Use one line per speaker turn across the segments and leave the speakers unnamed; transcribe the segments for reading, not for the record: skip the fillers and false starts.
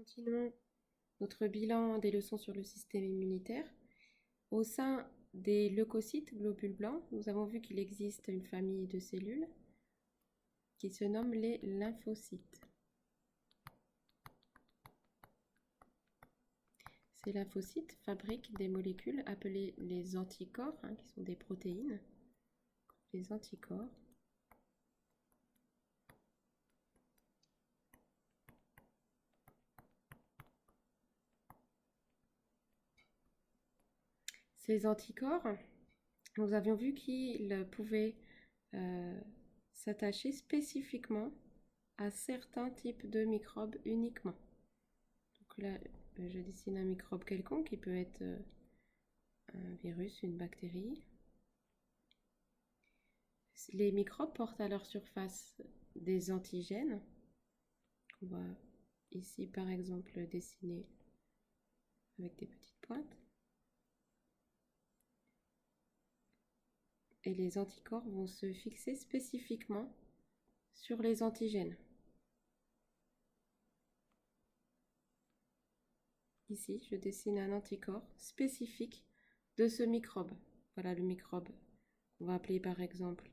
Continuons notre bilan des leçons sur le système immunitaire. Au sein des leucocytes, globules blancs, nous avons vu qu'il existe une famille de cellules qui se nomme les lymphocytes. Ces lymphocytes fabriquent des molécules appelées les anticorps, qui sont des protéines. Les anticorps. Ces anticorps, nous avions vu qu'ils pouvaient s'attacher spécifiquement à certains types de microbes uniquement. Donc là, je dessine un microbe quelconque qui peut être un virus, une bactérie. Les microbes portent à leur surface des antigènes. On va ici par exemple dessiner avec des petites pointes. Et les anticorps vont se fixer spécifiquement sur les antigènes. Ici, je dessine un anticorps spécifique de ce microbe. Voilà le microbe. On va appeler par exemple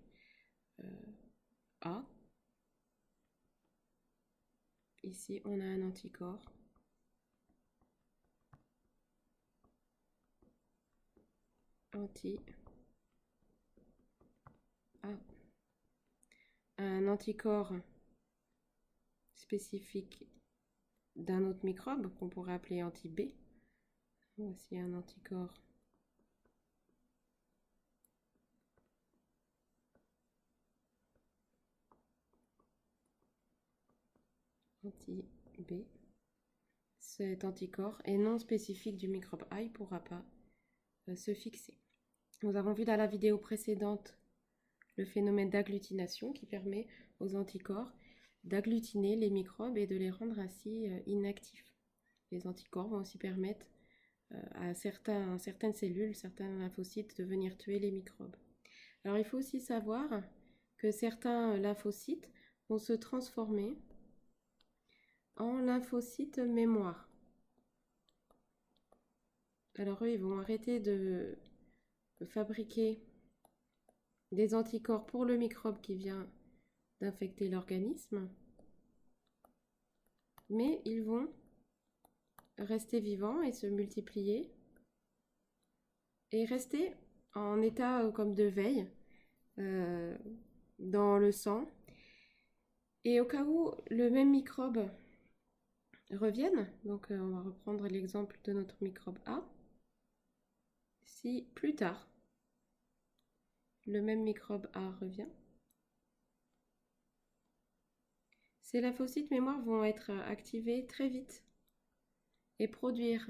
A. Ici, on a un anticorps. Anti-A. Un anticorps spécifique d'un autre microbe qu'on pourrait appeler anti-B. Voici un anticorps anti-B. Cet anticorps est non spécifique du microbe A, il ne pourra pas se fixer. Nous avons vu dans la vidéo précédente le phénomène d'agglutination qui permet aux anticorps d'agglutiner les microbes et de les rendre ainsi inactifs. Les anticorps vont aussi permettre à certaines cellules, certains lymphocytes de venir tuer les microbes. Alors il faut aussi savoir que certains lymphocytes vont se transformer en lymphocytes mémoire. Alors eux, ils vont arrêter de fabriquer des anticorps pour le microbe qui vient d'infecter l'organisme, mais ils vont rester vivants et se multiplier et rester en état comme de veille dans le sang. Et au cas où le même microbe revienne, donc on va reprendre l'exemple de notre microbe A, si plus tard le même microbe A revient, ces lymphocytes mémoire vont être activés très vite et produire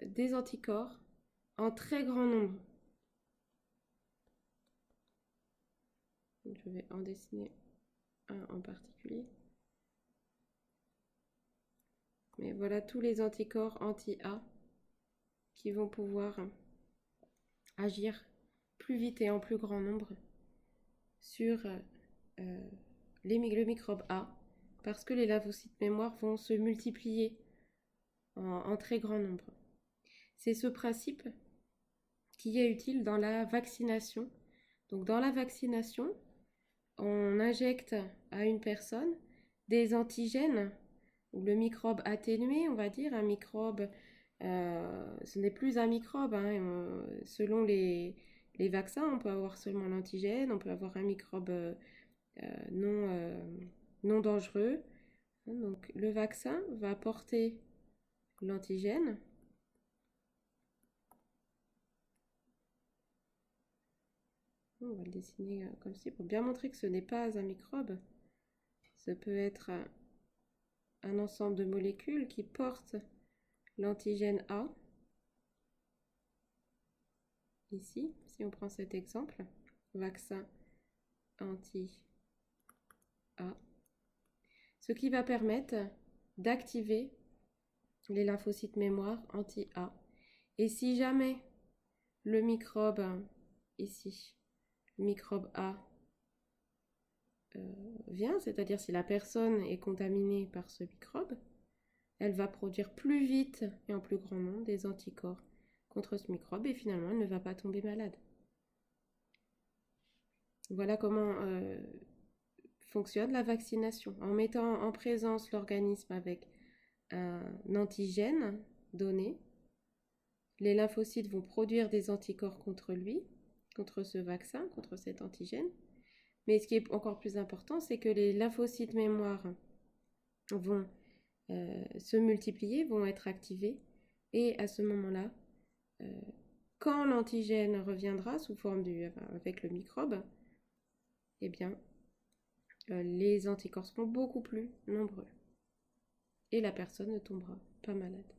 des anticorps en très grand nombre. Je vais en dessiner un en particulier. Mais voilà tous les anticorps anti-A qui vont pouvoir agir plus vite et en plus grand nombre sur le microbe A, parce que les lymphocytes mémoire vont se multiplier en très grand nombre. C'est ce principe qui est utile dans la vaccination. Donc dans la vaccination, on injecte à une personne des antigènes, ou le microbe atténué, on va dire, un microbe, ce n'est plus un microbe, selon les vaccins, on peut avoir seulement l'antigène, on peut avoir un microbe non dangereux. Donc le vaccin va porter l'antigène. On va le dessiner comme ci pour bien montrer que ce n'est pas un microbe. Ce peut être un ensemble de molécules qui portent l'antigène A. Ici, si on prend cet exemple, vaccin anti-A, ce qui va permettre d'activer les lymphocytes mémoire anti-A. Et si jamais le microbe, ici, le microbe A, vient, c'est-à-dire si la personne est contaminée par ce microbe, elle va produire plus vite et en plus grand nombre des anticorps contre ce microbe et finalement elle ne va pas tomber malade. Voilà comment fonctionne la vaccination. En mettant en présence l'organisme avec un antigène donné, les lymphocytes vont produire des anticorps contre lui, contre ce vaccin, contre cet antigène. Mais ce qui est encore plus important, c'est que les lymphocytes mémoire vont se multiplier, vont être activés. Et à ce moment-là, quand l'antigène reviendra sous forme avec le microbe, eh bien, les anticorps seront beaucoup plus nombreux. Et la personne ne tombera pas malade.